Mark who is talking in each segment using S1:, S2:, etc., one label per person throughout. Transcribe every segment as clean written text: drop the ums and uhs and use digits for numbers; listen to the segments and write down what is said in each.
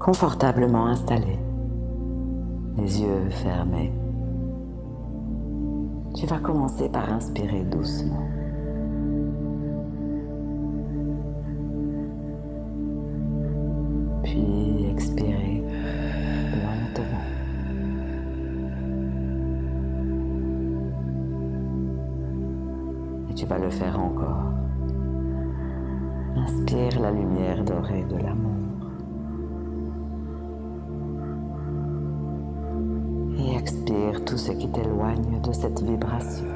S1: confortablement installé, les yeux fermés. Tu vas commencer par inspirer doucement. Puis expirer lentement. Et tu vas le faire encore. Inspire la lumière dorée de l'amour. Et expire tout ce qui t'éloigne de cette vibration.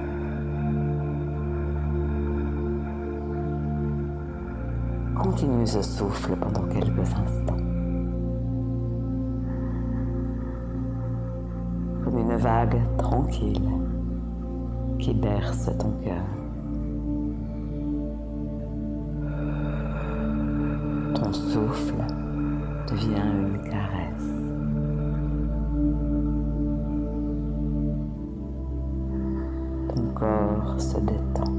S1: Continue ce souffle pendant quelques instants. Comme une vague tranquille qui berce ton cœur. Ton souffle devient une caresse. Ton corps se détend.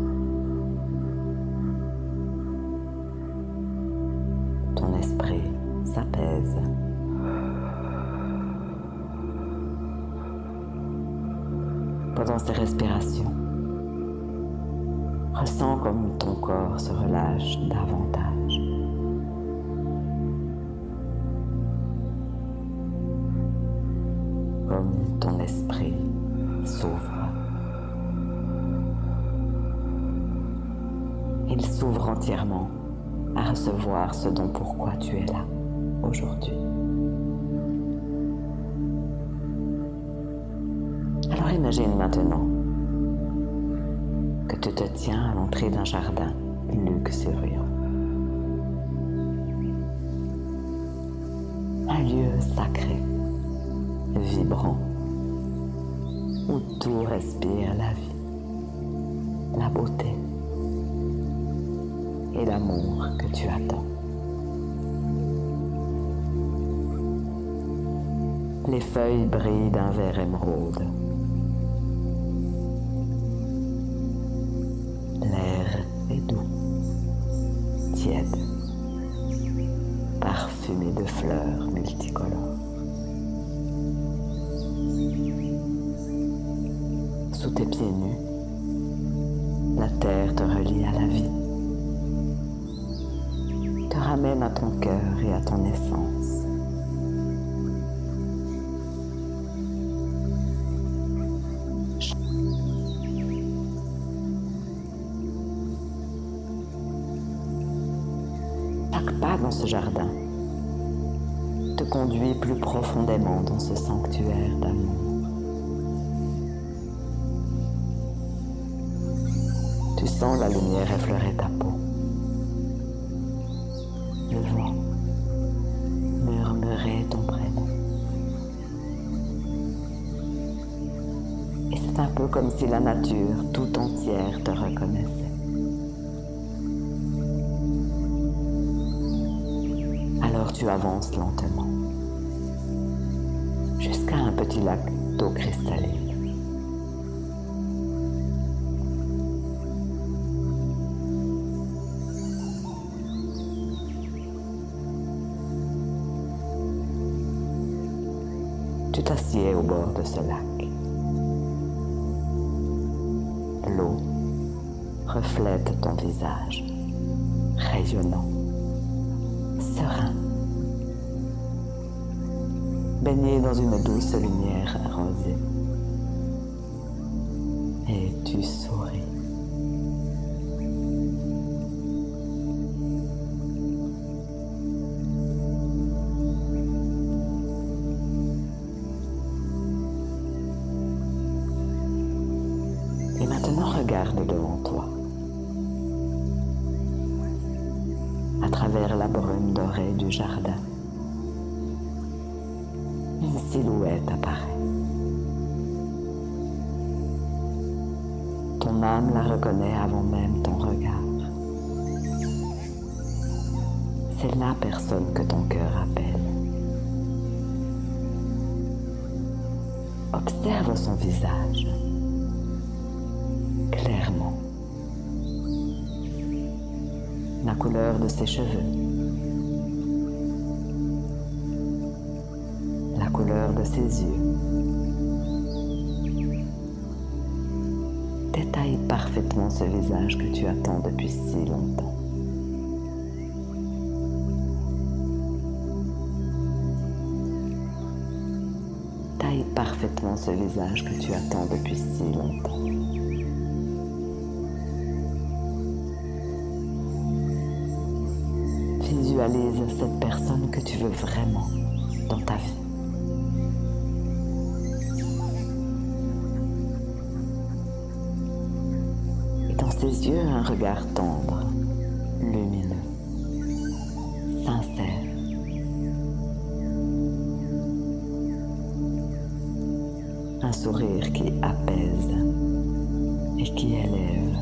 S1: Ton esprit s'apaise. Pendant ces respirations, ressens comme ton corps se relâche davantage. Comme ton esprit s'ouvre. Il s'ouvre entièrement à recevoir ce dont pourquoi tu es là aujourd'hui. Alors imagine maintenant que tu te tiens à l'entrée d'un jardin luxuriant. Un lieu sacré, vibrant, où tout respire la vie, la beauté et l'amour que tu attends. Les feuilles brillent d'un vert émeraude. L'air est doux, tiède, parfumé de fleurs multicolores. Sous tes pieds nus, la terre te relie à la vie, te ramène à ton cœur et à ton essence. Chaque pas dans ce jardin te conduit plus profondément dans ce sanctuaire d'amour. Tu sens la lumière effleurer ta peau. Le vent murmurer ton prénom. Et c'est un peu comme si la nature tout entière te reconnaissait. Alors tu avances lentement jusqu'à un petit lac d'eau cristalline. Tu t'assieds au bord de ce lac. L'eau reflète ton visage, rayonnant, serein, baigné dans une douce lumière rosée. Et tu souris. Et maintenant, regarde devant toi, à travers la brume dorée du jardin. Une silhouette apparaît. Ton âme la reconnaît avant même ton regard. C'est la personne que ton cœur appelle. Observe son visage. Clairement. La couleur de ses cheveux. Regarde ses yeux. Détaille parfaitement ce visage que tu attends depuis si longtemps. Taille parfaitement ce visage que tu attends depuis si longtemps. Visualise cette personne que tu veux vraiment dans ta vie. Et dans ses yeux, un regard tendre, lumineux, sincère. Un sourire qui apaise et qui élève.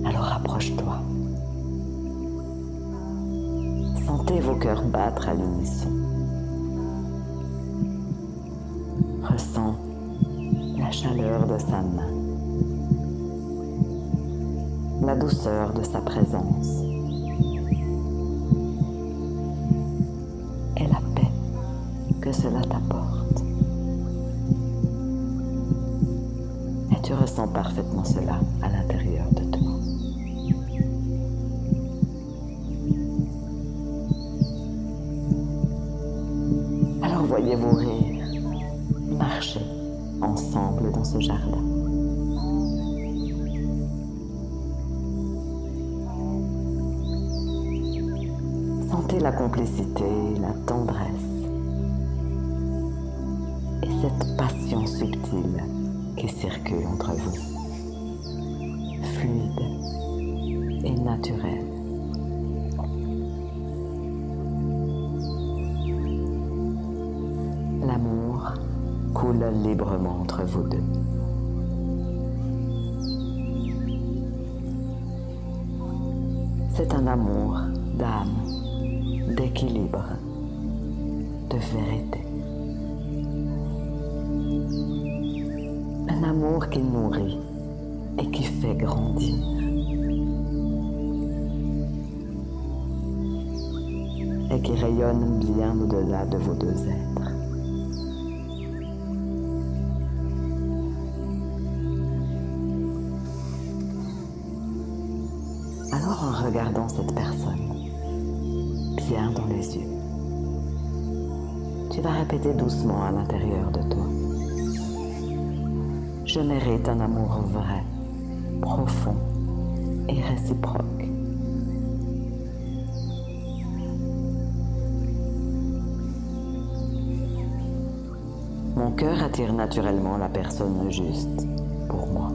S1: Alors approche-toi. Sentez vos cœurs battre à l'unisson. Ressens la chaleur de sa main, la douceur de sa présence et la paix que cela t'apporte. Et tu ressens parfaitement cela à l'intérieur de toi. Alors voyez-vous rire, marcher ensemble dans ce jardin. Sentez la complicité, la tendresse et cette passion subtile qui circule entre vous, fluide et naturelle. L'amour coule librement entre vous deux. C'est un amour d'âme, d'équilibre, de vérité. Un amour qui nourrit et qui fait grandir. Et qui rayonne bien au-delà de vos deux êtres. Alors en regardant cette personne, bien dans les yeux, tu vas répéter doucement à l'intérieur de toi. Je mérite un amour vrai, profond et réciproque. Mon cœur attire naturellement la personne juste pour moi.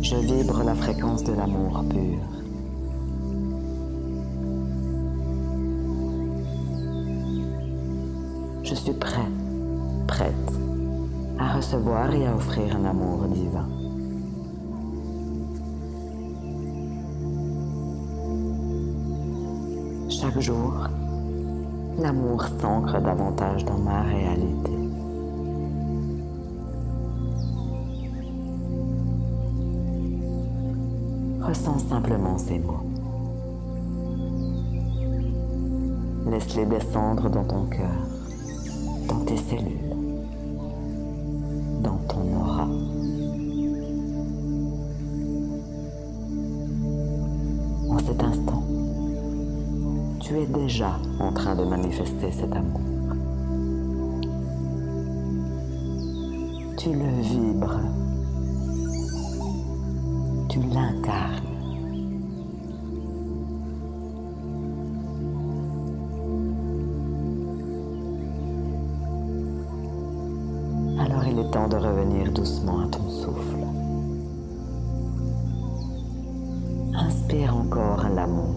S1: Je vibre la fréquence de l'amour pur. Je suis prêt, prête à recevoir et à offrir un amour divin. Chaque jour, l'amour s'ancre davantage dans ma réalité. Ressens simplement ces mots. Laisse-les descendre dans ton cœur, dans tes cellules, dans ton aura. En cet instant, tu es déjà en train de manifester cet amour. Tu le vibres, tu l'incarnes. Alors il est temps de revenir doucement à ton souffle. Inspire encore l'amour.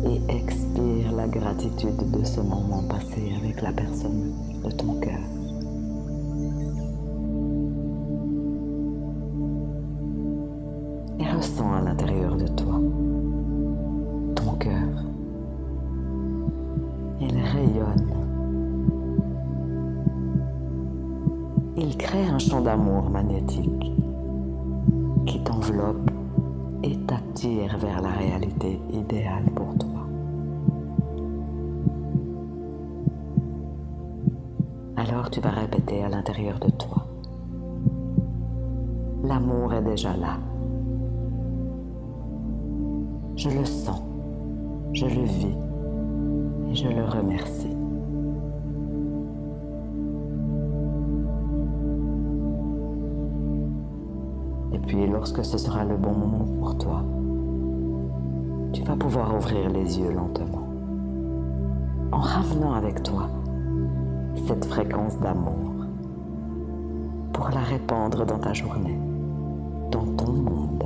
S1: Et expire la gratitude de ce moment passé avec la personne de ton cœur. Et ressens à l'intérieur de toi ton cœur. Il rayonne. Il crée un champ d'amour magnétique qui t'enveloppe et t'attire vers la réalité idéale pour toi. Alors tu vas répéter à l'intérieur de toi. L'amour est déjà là. Je le sens, je le vis et je le remercie. Et puis lorsque ce sera le bon moment pour toi, tu vas pouvoir ouvrir les yeux lentement, en ramenant avec toi cette fréquence d'amour pour la répandre dans ta journée, dans ton monde.